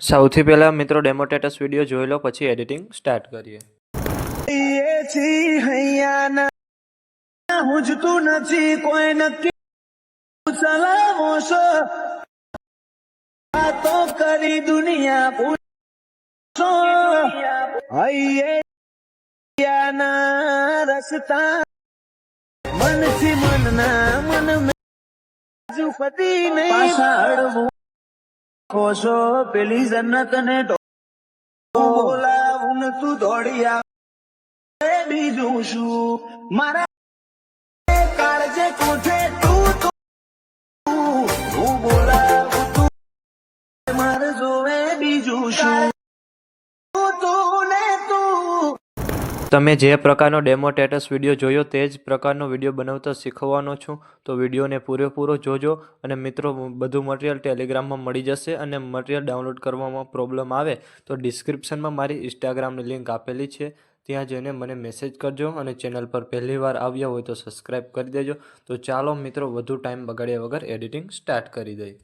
સૌથી પહેલા મિત્રો ડેમો સ્ટેટસ વિડીયો જોઈ લો, પછી એડિટિંગ સ્ટાર્ટ કરીએ. હુજતું નથી કોઈ નક્કી સલામો છો તો કરી દુનિયા પૂછો હૈયા રસતા મનથી મનના મન જુપતી નહીં પાછળ ખોશો પેલી જન્નત ને બોલાવું ને તું દોડી આવે બીજું શું મારા કાળજે કોઠે તું તું બોલાવું તું મારે જોવે બીજું શું તું ને તું. તમે જે પ્રકારનો ડેમો સ્ટેટસ વિડીયો જોયો તે જ પ્રકારનો વિડીયો બનાવતા શીખવવાનો છું, તો વિડીયોને પૂરેપૂરો જોજો. અને મિત્રો, બધું મટીરિયલ ટેલિગ્રામમાં મળી જશે. અને મટીરિયલ ડાઉનલોડ કરવામાં પ્રોબ્લેમ આવે તો ડિસ્ક્રિપ્શનમાં મારી ઇન્સ્ટાગ્રામની લિંક આપેલી છે, ત્યાં જઈને મને મેસેજ કરજો. અને ચેનલ પર પહેલી વાર આવ્યા હોય તો સબસ્ક્રાઈબ કરી દેજો. તો ચાલો મિત્રો, વધુ ટાઈમ બગાડ્યા વગર એડિટિંગ સ્ટાર્ટ કરી દઈએ.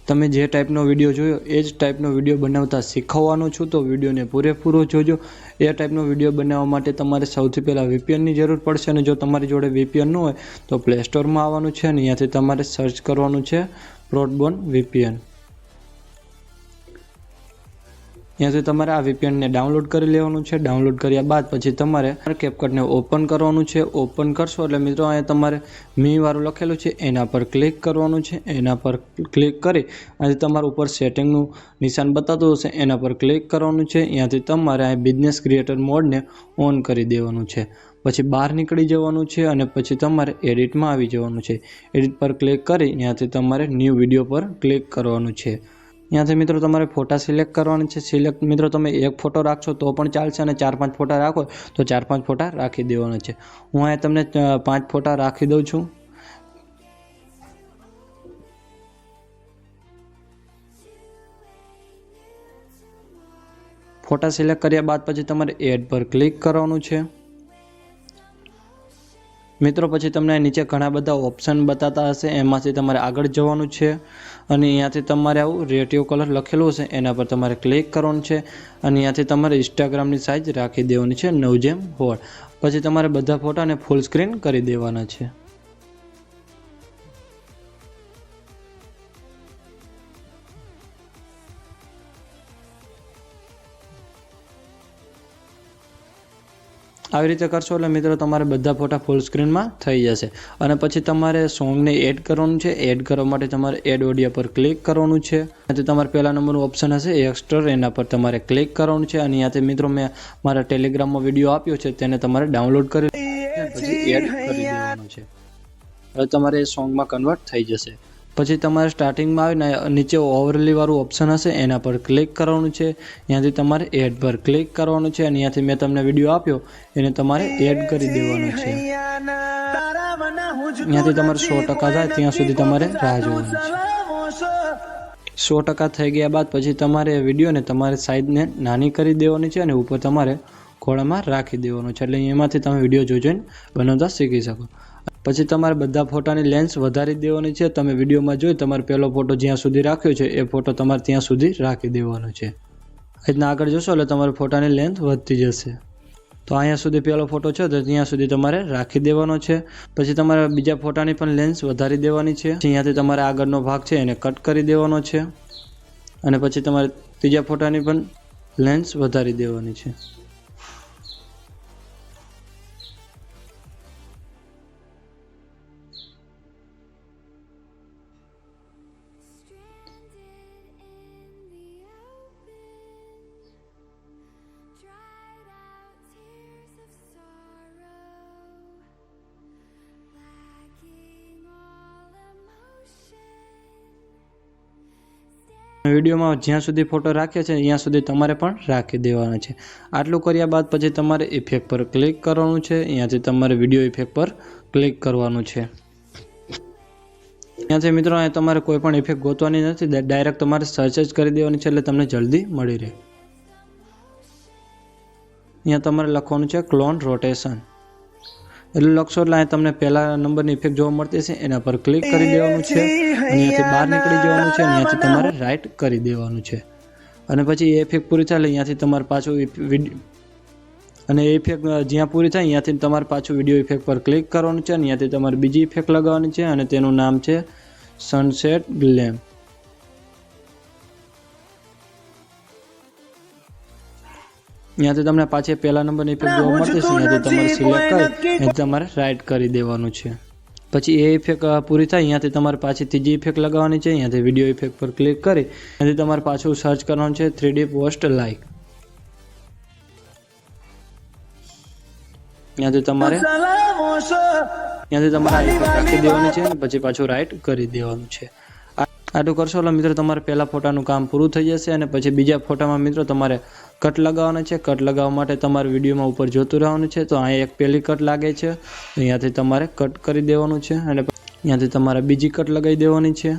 તમે જે ટાઈપનો વિડીયો જોયો એ જ ટાઈપનો વિડીયો બનાવતા શીખવવાનો છું, તો વિડીયોને પૂરેપૂરો જોજો. એ ટાઈપનો વિડીયો બનાવવા માટે તમારે સૌથી પહેલાં VPNની જરૂર પડશે. અને જો તમારી જોડે VPN ન હોય તો પ્લે સ્ટોરમાં આવવાનું છે અને અહીંયાથી તમારે સર્ચ કરવાનું છે બ્રોડબોન્ડ VPN. અહીંયાથી તમારે આ VPNને ડાઉનલોડ કરી લેવાનું છે. ડાઉનલોડ કર્યા બાદ પછી તમારે કેપકટને ઓપન કરવાનું છે. ઓપન કરશો એટલે મિત્રો અહીંયા તમારે મીવાળું લખેલું છે એના પર ક્લિક કરવાનું છે. એના પર ક્લિક કરી અહીંથી તમારા ઉપર સેટિંગનું નિશાન બતાવતું હશે એના પર ક્લિક કરવાનું છે. અહીંયાથી તમારે અહીં બિઝનેસ ક્રિએટર મોડને ઓન કરી દેવાનું છે. પછી બહાર નીકળી જવાનું છે અને પછી તમારે એડિટમાં આવી જવાનું છે. એડિટ પર ક્લિક કરી અહીંયાથી તમારે ન્યૂ વિડીયો પર ક્લિક કરવાનું છે. અહીંયાથી મિત્રો તમારે ફોટા સિલેક્ટ કરવાના છે. સિલેક્ટ મિત્રો તમે એક ફોટો રાખશો તો પણ ચાલશે, અને 4-5 ફોટા રાખો તો 4-5 ફોટા રાખી દેવાના છે. હું અહીંયા તમને 5 ફોટા રાખી દઉં છું. ફોટા સિલેક્ટ કર્યા બાદ પછી તમારે એડ પર ક્લિક કરવાનું છે. મિત્રો પછી તમને નીચે ઘણા બધા ઓપ્શન બતાતા હશે, એમાંથી તમારે આગળ જવાનું છે. અને અહીંયાથી તમારે આવું રેટિયો કલર લખેલું હશે એના પર તમારે ક્લિક કરવાનું છે. અને અહીંયાથી તમારે ઇન્સ્ટાગ્રામની સાઇઝ રાખી દેવાની છે 9:16. પછી તમારે બધા ફોટાને ફૂલ સ્ક્રીન કરી દેવાના છે. આવી રીતે કરશો એટલે મિત્રો તમારે બધા ફોટા ફૂલ સ્ક્રીનમાં થઈ જશે. અને પછી તમારે સોંગને એડ કરવાનું છે. એડ કરવા માટે તમારે એડ ઓડિયો પર ક્લિક કરવાનું છે. ત્યાંથી તમારે પહેલા નંબરનું ઓપ્શન હશે એક્સ્ટ્રા, એના પર તમારે ક્લિક કરવાનું છે. અને અહીંયાથી મિત્રો મેં મારા ટેલિગ્રામમાં વિડીયો આપ્યો છે તેને તમારે ડાઉનલોડ કરી પછી એડ કરી દેવાનું છે. હવે તમારે એ સોંગમાં કન્વર્ટ થઈ જશે. પછી તમારે સ્ટાર્ટિંગમાં આવીને નીચે ઓવરલી વાળું ઓપ્શન હશે એના પર ક્લિક કરવાનું છે. ત્યાંથી તમારે એડ પર ક્લિક કરવાનું છે. અને ત્યાંથી મેં તમને વિડીયો આપ્યો એને તમારે એડ કરી દેવાનો છે. ત્યાંથી તમારે 100% થાય ત્યાં સુધી તમારે રાહ જોવાની છે. 100% થઈ ગયા બાદ પછી તમારે વિડીયોને તમારે સાઈઝને નાની કરી દેવાની છે અને ઉપર તમારે ખોળામાં રાખી દેવાનો છે. એટલે એમાંથી તમે વિડીયો જોઈને બનાવતા શીખી શકો. પછી તમારે બધા ફોટાની લેન્સ વધારી દેવાની છે. તમે વિડીયોમાં જોઈ તમારે પહેલો ફોટો જ્યાં સુધી રાખ્યો છે એ ફોટો તમારે ત્યાં સુધી રાખી દેવાનો છે. રીતના આગળ જશો એટલે તમારે ફોટાની લેન્થ વધતી જશે. તો અહીંયા સુધી પહેલો ફોટો છે તો ત્યાં સુધી તમારે રાખી દેવાનો છે. પછી તમારે બીજા ફોટાની પણ લેન્સ વધારી દેવાની છે. અહીંયાથી તમારે આગળનો ભાગ છે એને કટ કરી દેવાનો છે. અને પછી તમારે ત્રીજા ફોટાની પણ લેન્સ વધારી દેવાની છે. વિડીયોમાં જ્યાં સુધી ફોટો રાખ્યો છે ત્યાં સુધી તમારે પણ રાખી દેવાના છે. આટલું કર્યા બાદ પછી તમારે ઇફેક્ટ પર ક્લિક કરવાનું છે. અહીંયાથી તમારે વિડીયો ઇફેક્ટ પર ક્લિક કરવાનું છે. ત્યાંથી મિત્રો અહીંયા તમારે કોઈ પણ ઇફેક્ટ ગોતવાની નથી, ડાયરેક્ટ તમારે સર્ચ જ કરી દેવાની છે એટલે તમને જલ્દી મળી રહે. અહીંયા તમારે લખવાનું છે ક્લોન રોટેશન. એટલે લખશો એટલે અહીં તમને પહેલા નંબરની ઇફેક્ટ જોવા મળતી છે, એના પર ક્લિક કરી દેવાનું છે, અહીંયાથી બહાર નીકળી જવાનું છે, અહીંયાથી તમારે રાઈટ કરી દેવાનું છે, અને પછી એ ઇફેક્ટ પૂરી થાય એટલે અહીંયાથી તમારે પાછું અને એ ઇફેક્ટ જ્યાં પૂરી થાય અહીંયાથી તમારે પાછું વિડીયો ઇફેક્ટ પર ક્લિક કરવાનું છે, અહીંયાથી તમારે બીજી ઇફેક્ટ લગાવવાની છે અને તેનું નામ છે સનસેટ ગ્લેમ. અહીંયાથી તમને પાછી પહેલા નંબરની ઇફેક્ટ જોવા મળતી છે, અહીંયાથી તમારે સિલેક્ટ કરી તમારે રાઈટ કરી દેવાનું છે. પછી એ ઇફેક્ટ પૂરી થાય અહીંયાથી તમારે પાછી ત્રીજી ઇફેક્ટ લગાવવાની છે, અહીંયાથી વિડીયો ઇફેક્ટ પર ક્લિક કરી અહીંયાથી તમારે પાછું સર્ચ કરવાનું છે 3D પોસ્ટ લાઈક. અહીંયાથી તમારે આ ઇફેક્ટ રાખી દેવાની છે અને પછી પાછું રાઈટ કરી દેવાનું છે. આટલું કરશો એટલે મિત્રો તમારે પહેલા ફોટાનું કામ પૂરું થઈ જશે અને પછી બીજા ફોટામાં મિત્રો તમારે કટ લગાવવાના છે. કટ લગાવવા માટે તમારે વિડીયોમાં ઉપર જોતું રહેવાનું છે. તો અહીં એક પહેલી કટ લાગે છે, અહીંયાથી તમારે કટ કરી દેવાનું છે અને અહીંયાથી તમારે બીજી કટ લગાવી દેવાની છે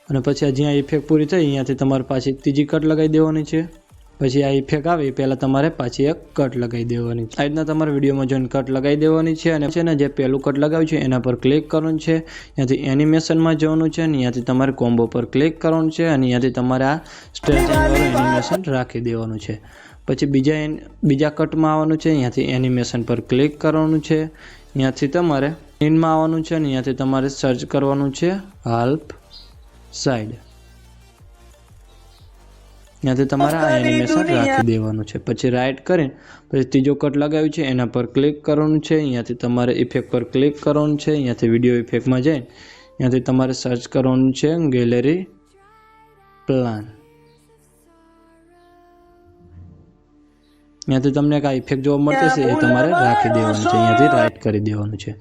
અને પછી જ્યાં ઇફેક્ટ પૂરી થઈ અહીંયાથી તમારે પાછી ત્રીજી કટ લગાવી દેવાની છે. પછી આ ઇફેક્ટ આવે એ પહેલાં તમારે પાછી એક કટ લગાવી દેવાની છે. આ રીતના તમારે વિડીયોમાં જોઈને કટ લગાવી દેવાની છે અને છે ને જે પહેલું કટ લગાવ્યું છે એના પર ક્લિક કરવાનું છે, ત્યાંથી એનિમેશનમાં જવાનું છે અને ત્યાંથી તમારે કોમ્બો પર ક્લિક કરવાનું છે અને ત્યાંથી તમારે આ સ્ટ્રેચિંગવાળું એનિમેશન રાખી દેવાનું છે. પછી બીજા કટમાં આવવાનું છે, ત્યાંથી એનિમેશન પર ક્લિક કરવાનું છે, ત્યાંથી તમારે ઇનમાં આવવાનું છે અને ત્યાંથી તમારે સર્ચ કરવાનું છે હાલ્ફ સાઈડ. ત્યાંથી તમારે આ એનિમેશન રાખી દેવાનું છે. પછી રાઈટ કરીને પછી ત્રીજો કટ લગાવ્યું છે એના પર ક્લિક કરવાનું છે, ત્યાંથી તમારે ઇફેક્ટ પર ક્લિક કરવાનું છે, ત્યાંથી વિડીયો ઇફેક્ટમાં જઈને ત્યાંથી તમારે સર્ચ કરવાનું છે ગેલેરી પ્લાન. ત્યાંથી તમને એક આ ઇફેક્ટ જોવા મળતી છે એ તમારે રાખી દેવાનું છે, ત્યાંથી રાઈટ કરી દેવાનું છે.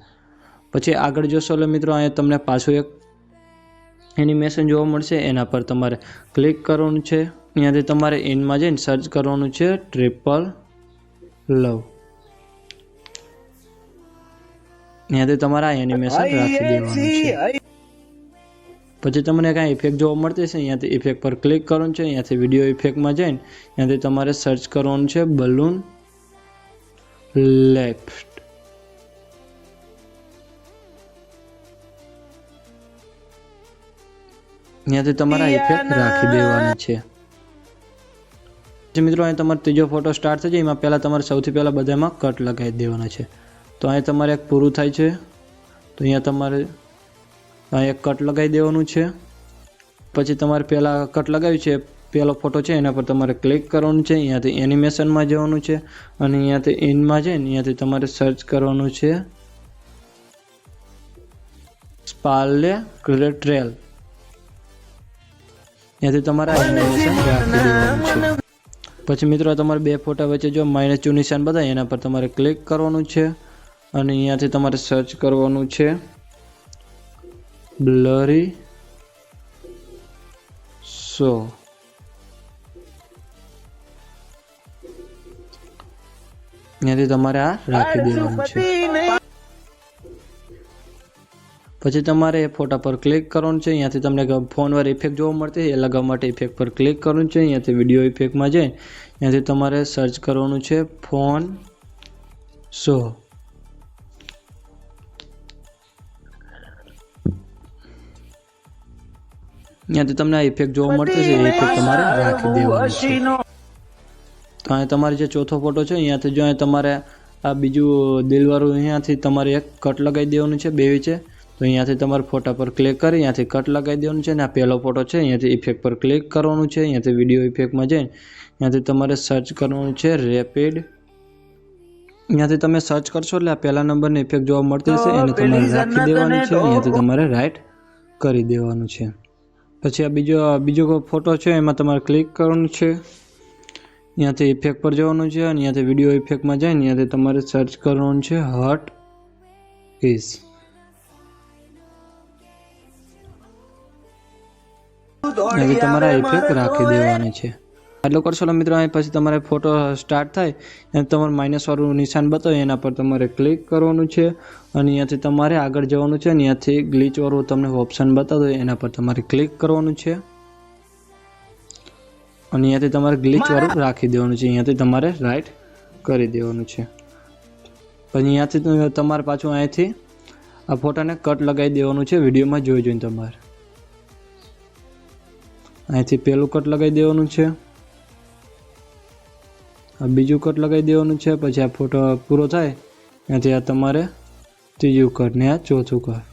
પછી આગળ જોશો એટલે મિત્રો અહીંયા તમને પાછું એક એનિમેશન જોવા મળશે, એના પર તમારે ક્લિક કરવાનું છે, ત્યાંથી તમારે ઇનમાં જઈને સર્ચ કરવાનું છે ટ્રિપલ લવ. ત્યાંથી તમારે આ એનિમેશન રાખી દેવાનું છે. પછી તમને કાંઈ ઇફેક્ટ જોવા મળતી છે, ત્યાંથી ઇફેક્ટ પર ક્લિક કરવાનું છે, ત્યાંથી વિડીયો ઇફેક્ટમાં જઈને ત્યાંથી તમારે સર્ચ કરવાનું છે બલૂન લેફ્ટ. ત્યાંથી તમારે ઇફેક્ટ રાખી દેવાની છે. મિત્રો અહીં તમારો ત્રીજો ફોટો સ્ટાર્ટ થઈ જાય એમાં પહેલાં તમારે સૌથી પહેલાં બધામાં કટ લગાવી દેવાના છે. તો અહીં તમારે એક પૂરું થાય છે તો અહીંયા તમારે અહીં એક કટ લગાવી દેવાનું છે. પછી તમારે પહેલાં કટ લગાવ્યું છે પહેલો ફોટો છે એના પર તમારે ક્લિક કરવાનું છે, અહીંયાથી એનિમેશનમાં જવાનું છે અને અહીંયાથી ઇનમાં જઈને અહીંયાથી તમારે સર્ચ કરવાનું છે સ્પાર્લે ટ્રેલ. ત્યાંથી તમારે આ એનિમેશન રાખી દેવાનું છે. પછી મિત્રો તમારે બે ફોટા વચ્ચે જો -2 નિશાન બતાવે એના પર તમારે ક્લિક કરવાનું છે અને અહીંયાથી તમારે સર્ચ કરવાનું છે બ્લરી શો. અહીંયાથી તમારે આ રાખી દેવાનું છે. પછી તમારે એ ફોટા પર ક્લિક કરવાનું છે, અહીંયાથી તમને ફોનવાળી ઇફેક્ટ જોવા મળતી એ લગાવવા માટે ઇફેક્ટ પર ક્લિક કરવાનું છે, અહીંયાથી વિડીયો ઇફેક્ટમાં જઈને અહીંયાથી તમારે સર્ચ કરવાનું છે ફોન શો. અહીંયાથી તમને આ ઇફેક્ટ જોવા મળતી છે એ ઇફેક્ટ તમારે રાખી દેવાની છે. તો અહીં તમારે જે ચોથો ફોટો છે અહીંયાથી જો તમારે આ બીજું દિલવાળું અહીંયાથી તમારે એક કટ લગાવી દેવાનું છે બે વચ્ચે. તો અહીંયાથી તમારે ફોટા પર ક્લિક કરી અહીંયાથી કટ લગાવી દેવાનું છે અને આ પહેલો ફોટો છે અહીંયાથી ઇફેક્ટ પર ક્લિક કરવાનું છે, અહીંયાથી વિડીયો ઇફેક્ટમાં જઈને અહીંયાથી તમારે સર્ચ કરવાનું છે રેપિડ. અહીંયાથી તમે સર્ચ કરશો એટલે આ પહેલા નંબરની ઇફેક્ટ જોવા મળતી હશે એને તમારે રાખી દેવાની છે, અહીંયાથી તમારે રાઈટ કરી દેવાનું છે. પછી આ બીજો ફોટો છે એમાં તમારે ક્લિક કરવાનું છે, અહીંયાથી ઇફેક્ટ પર જવાનું છે અને અહીંયાથી વિડીયો ઇફેક્ટમાં જઈને અહીંયાથી તમારે સર્ચ કરવાનું છે હટ ઇઝ. અહીંયાથી તમારે ઇફેક્ટ રાખી દેવાની છે. એટલું કરશો મિત્રો અહીં પછી તમારે ફોટો સ્ટાર્ટ થાય અને તમારે માઇનસવાળું નિશાન બતાવે એના પર તમારે ક્લિક કરવાનું છે અને અહીંયાથી તમારે આગળ જવાનું છે. અહીંયાથી ગ્લિચવાળું તમને ઓપ્શન બતાવે એના પર તમારે ક્લિક કરવાનું છે અને અહીંયાથી તમારે ગ્લિચવાળું રાખી દેવાનું છે, અહીંયાથી તમારે રાઈટ કરી દેવાનું છે. પછી અહીંયાથી તમારે પાછું અહીંથી આ ફોટાને કટ લગાવી દેવાનું છે વિડીયોમાં જોઈને તમારે અહીંથી પહેલું કટ લગાવી દેવાનું છે, આ બીજું કટ લગાવી દેવાનું છે, પછી આ ફોટો પૂરો થાય ત્યાંથી આ તમારે ત્રીજું કટ ને આ ચોથું કટ,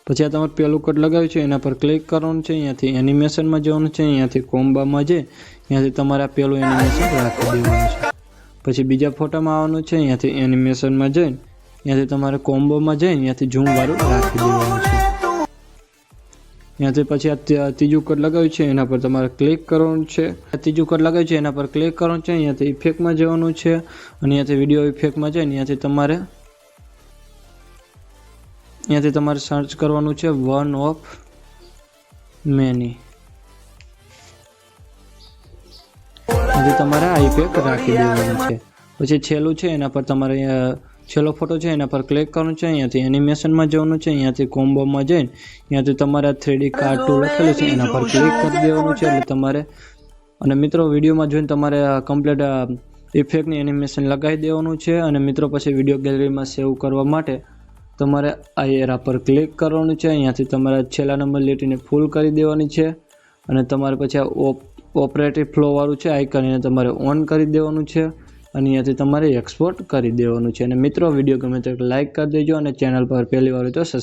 પછી આ તમારે પહેલું કટ લગાવ્યું છે એના પર ક્લિક કરવાનું છે, અહીંયાથી એનિમેશનમાં જવાનું છે, અહીંયાથી કોમ્બામાં જઈ અહીંયાથી તમારે આ પહેલું એનિમેશન રાખી દેવાનું છે, પછી બીજા ફોટામાં આવવાનું છે, અહીંયાથી એનિમેશનમાં જઈને અહીંયાથી તમારે કોમ્બોમાં જઈને અહીંયાથી ઝૂમ વાળું રાખી દેવાનું છે, અહીંયાથી પછી આ ત્રીજું કટ લગાવ્યું છે એના પર તમારે ક્લિક કરવાનું છે, ત્રીજું કટ લગાવ્યું છે એના પર ક્લિક કરવાનું છે, અહીંયાથી ઇફેક્ટમાં જવાનું છે અને અહીંયાથી વિડીયો ઇફેક્ટમાં જઈને અહીંયાથી તમારે સર્ચ કરવાનું છે વન ઓફ મેની, અહીંયાથી તમારે આ ઇફેક્ટ રાખી દેવાનું છે, પછી છેલ્લું છે એના પર તમારે છેલ્લો ફોટો છે એના પર ક્લિક કરવાનું છે, અહીંયાથી એનિમેશનમાં જવાનું છે, અહીંયાથી કોમ્બોમાં જઈને અહીંયાથી તમારે 3D કાર્ડ ટુ લખેલું છે એના પર ક્લિક કરી દેવાનું છે એટલે તમારે, અને મિત્રો વિડીયોમાં જોઈને તમારે કમ્પ્લીટ ઇફેક્ટની એનિમેશન લગાવી દેવાનું છે, અને મિત્રો પછી વિડીયો ગેલેરીમાં સેવ કરવા માટે તમારે આ એરા પર ક્લિક કરવાનું છે, અહીંયાથી તમારે છેલ્લા નંબર લીટીને ફૂલ કરી દેવાની છે, અને તમારે પછી આ ઓપરેટિવ ફ્લો વાળું છે આઇકન એને તમારે ઓન કરી દેવાનું છે, અને અહીંયાથી તમારે એક્સપોર્ટ કરી દેવાનું છે, અને મિત્રો વિડીયો ગમે તો લાઇક કરી દેજો, અને ચેનલ પર પહેલી વાર હોય તો સબસ્ક્રાઈબ